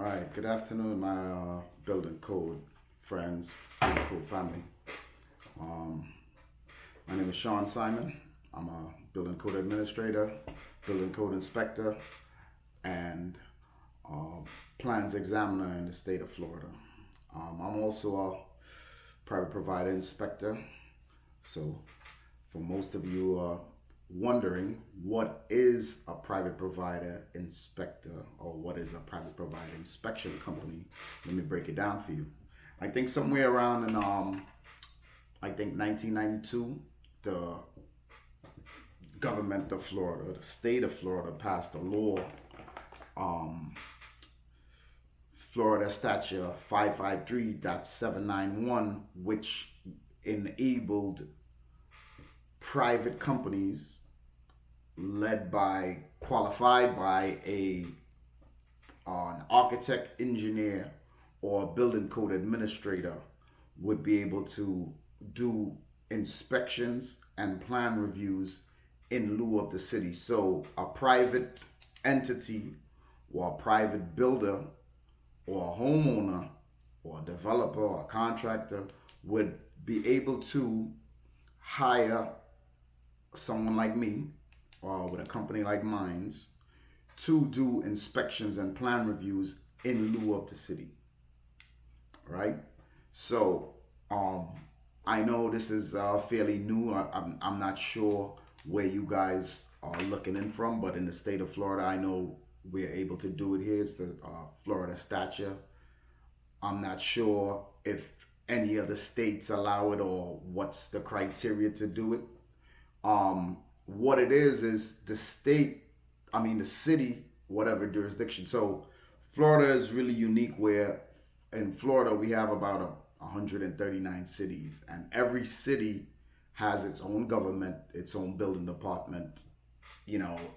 right, good afternoon, my building code friends, building code family. Um, my name is Sean Simon. I'm a building code administrator, building code inspector, and uh, plans examiner in the state of Florida. I'm also a private provider inspector. So, for most of you wondering what is a private provider inspector or what is a private provider inspection company, let me break it down for you. I think somewhere around in 1992, the government of Florida, the state of Florida, passed a law, um, Florida Statute 553.791, which enabled private companies qualified by an architect, engineer, or a building code administrator would be able to do inspections and plan reviews in lieu of the city. So a private entity or a private builder or a homeowner or a developer or a contractor would be able to hire someone like me or with a company like mine's to do inspections and plan reviews in lieu of the city. Right? So I know this is fairly new. I'm not sure where you guys are looking in from, but in the state of Florida, I know we're able to do it here. It's the Florida statute. I'm not sure if any other states allow it or what's the criteria to do it. What it is the the city, whatever jurisdiction. So Florida is really unique where in Florida we have about 139 cities, and every city has its own government, its own building department,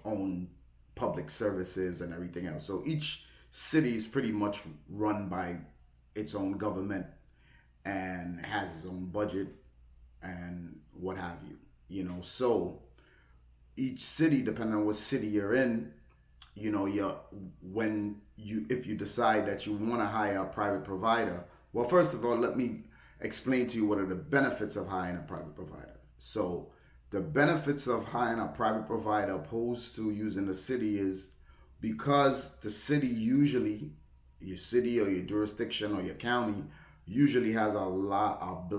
own public services and everything else. So each city is pretty much run by its own government and has its own budget and what have you. So each city, depending on what city you're in, if you decide that you want to hire a private provider, well, first of all, let me explain to you what are the benefits of hiring a private provider. So the benefits of hiring a private provider opposed to using the city is because the city usually, your city or your jurisdiction or your county usually has a lot of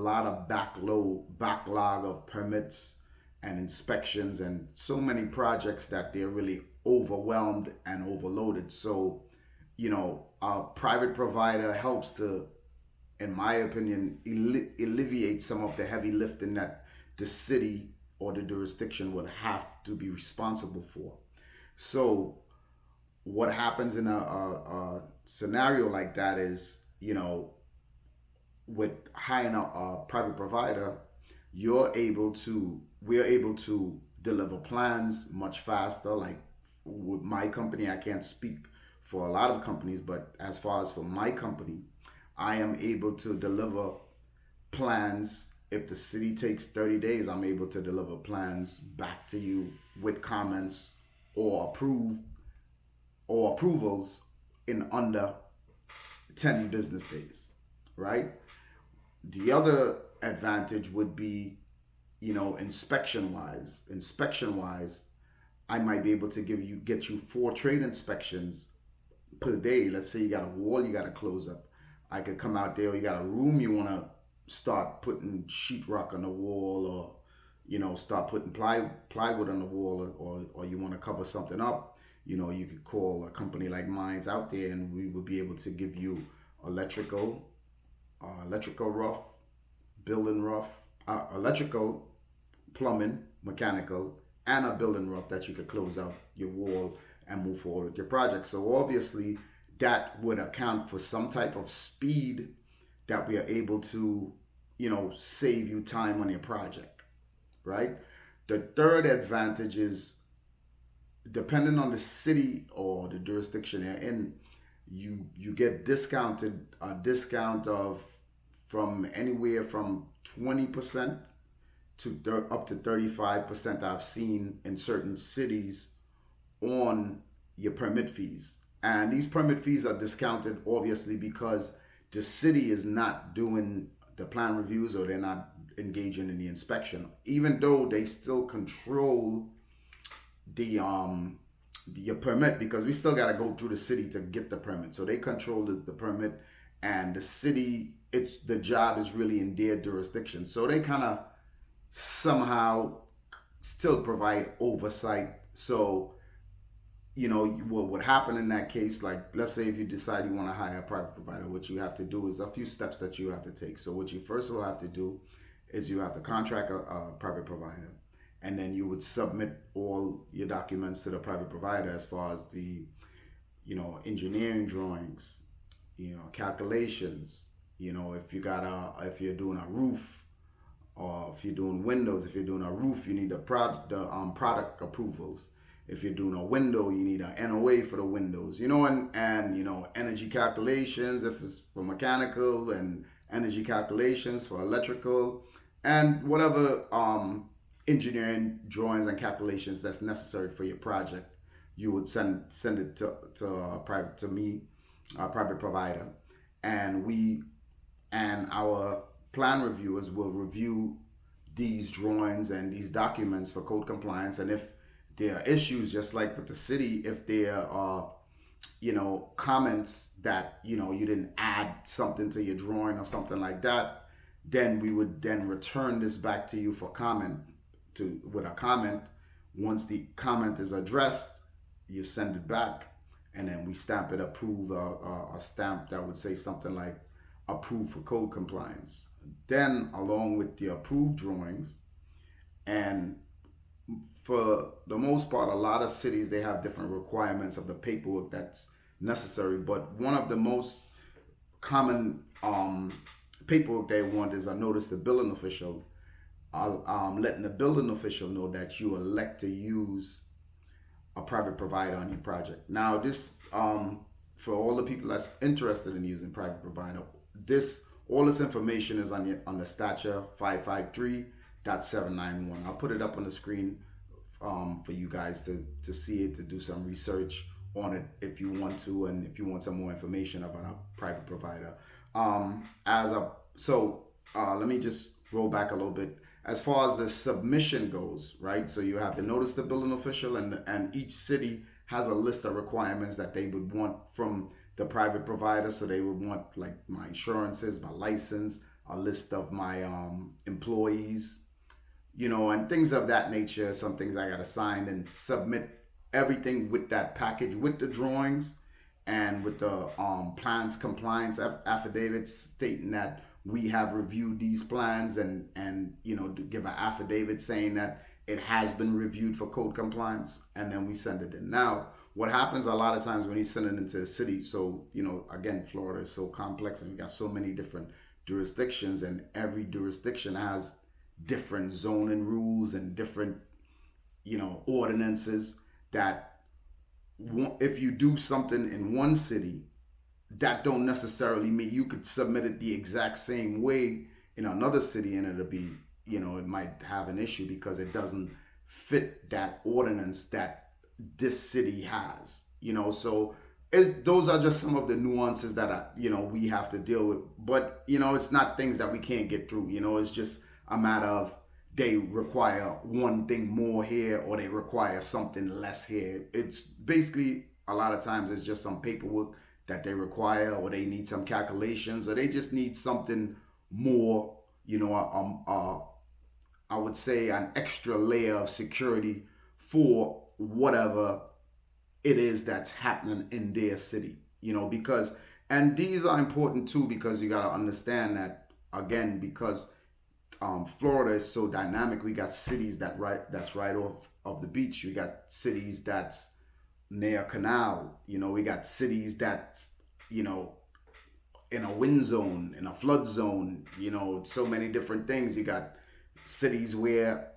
backlog of permits and inspections and so many projects that they're really overwhelmed and overloaded. So, a private provider helps to, in my opinion, alleviate some of the heavy lifting that the city or the jurisdiction will have to be responsible for. So what happens in a scenario like that is, with hiring a private provider, we're able to deliver plans much faster. Like with my company, I can't speak for a lot of companies, but as far as for my company, I am able to deliver plans. If the city takes 30 days, I'm able to deliver plans back to you with comments or approvals in under 10 business days, right? The other advantage would be, inspection wise, I might be able to get you 4 trade inspections per day. Let's say you got a wall you got to close up. I could come out there, or you got a room you want to start putting sheetrock on the wall, or start putting plywood on the wall, or you want to cover something up. You could call a company like mine's out there, and we would be able to give you electrical rough, building rough, electrical, plumbing, mechanical, and a building rough that you could close out your wall and move forward with your project. So obviously that would account for some type of speed that we are able to, save you time on your project, right? The third advantage is, depending on the city or the jurisdiction you're in, you get a discount of from anywhere from 20% to up to 35% I've seen in certain cities on your permit fees. And these permit fees are discounted obviously because the city is not doing the plan reviews, or they're not engaging in the inspection, even though they still control the permit, because we still got to go through the city to get the permit. So they control the permit, and the city, it's the job is really in their jurisdiction. So they kind of somehow still provide oversight. So what would happen in that case, like let's say if you decide you want to hire a private provider, what you have to do is a few steps that you have to take. So what you first of all have to do is you have to contract a private provider, and then you would submit all your documents to the private provider as far as the engineering drawings, calculations, if you're doing a roof, or if you're doing windows. If you're doing a roof, you need the product approvals. If you're doing a window, you need an NOA for the windows, and energy calculations if it's for mechanical, and energy calculations for electrical, and whatever engineering drawings and calculations that's necessary for your project. You would send it to a private provider, and our plan reviewers will review these drawings and these documents for code compliance. And if there are issues, just like with the city, if there are comments that you didn't add something to your drawing or something like that, then we would then return this back to you for comment, with a comment. Once the comment is addressed, you send it back, and then we stamp it approved, a stamp that would say something like approved for code compliance. Then along with the approved drawings, and for the most part, a lot of cities, they have different requirements of the paperwork that's necessary. But one of the most common paperwork they want is a notice to building official, letting the building official know that you elect to use a private provider on your project. Now, this for all the people that's interested in using private provider, all this information is on the STATUA 553.791. I'll put it up on the screen for you guys to see it, to do some research on it if you want to, and if you want some more information about a private provider. Let me just roll back a little bit. As far as the submission goes, right? So you have to notice the building official, and each city has a list of requirements that they would want from the private provider. So they would want like my insurances, my license, a list of my employees, and things of that nature. Some things I got to sign and submit everything with that package, with the drawings and with the plans compliance affidavits stating that we have reviewed these plans, and to give an affidavit saying that it has been reviewed for code compliance, and then we send it in. Now, what happens a lot of times when you send it into a city, so again, Florida is so complex, and we got so many different jurisdictions, and every jurisdiction has different zoning rules and different ordinances, that if you do something in one city, that don't necessarily mean you could submit it the exact same way in another city, and it'll be, it might have an issue because it doesn't fit that ordinance that this city has, so those are just some of the nuances that we have to deal with. But it's not things that we can't get through. It's just a matter of they require one thing more here, or they require something less here. It's basically, a lot of times it's just some paperwork that they require, or they need some calculations, or they just need something more, I would say an extra layer of security for whatever it is that's happening in their city, and these are important too, because you got to understand that, again, because Florida is so dynamic. We got cities that's right off of the beach. We got cities that's near a canal. We got cities that's, in a wind zone, in a flood zone, so many different things. You got cities where,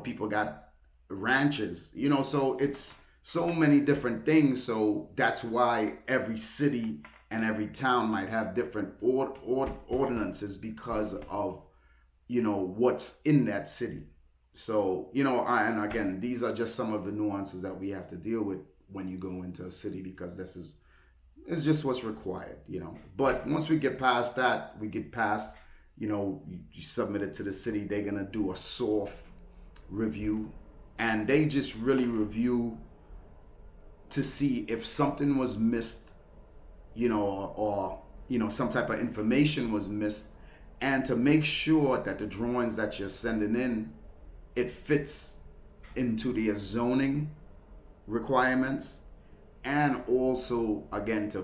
people got ranches, so it's so many different things. So that's why every city and every town might have different ordinances because of, what's in that city. So, and again, these are just some of the nuances that we have to deal with when you go into a city, because it's just what's required, you know. But once we get past that, you submit it to the city. They're gonna do a soft review, and they just really review to see if something was missed, or some type of information was missed, and to make sure that the drawings that you're sending in, it fits into the zoning requirements, and also again to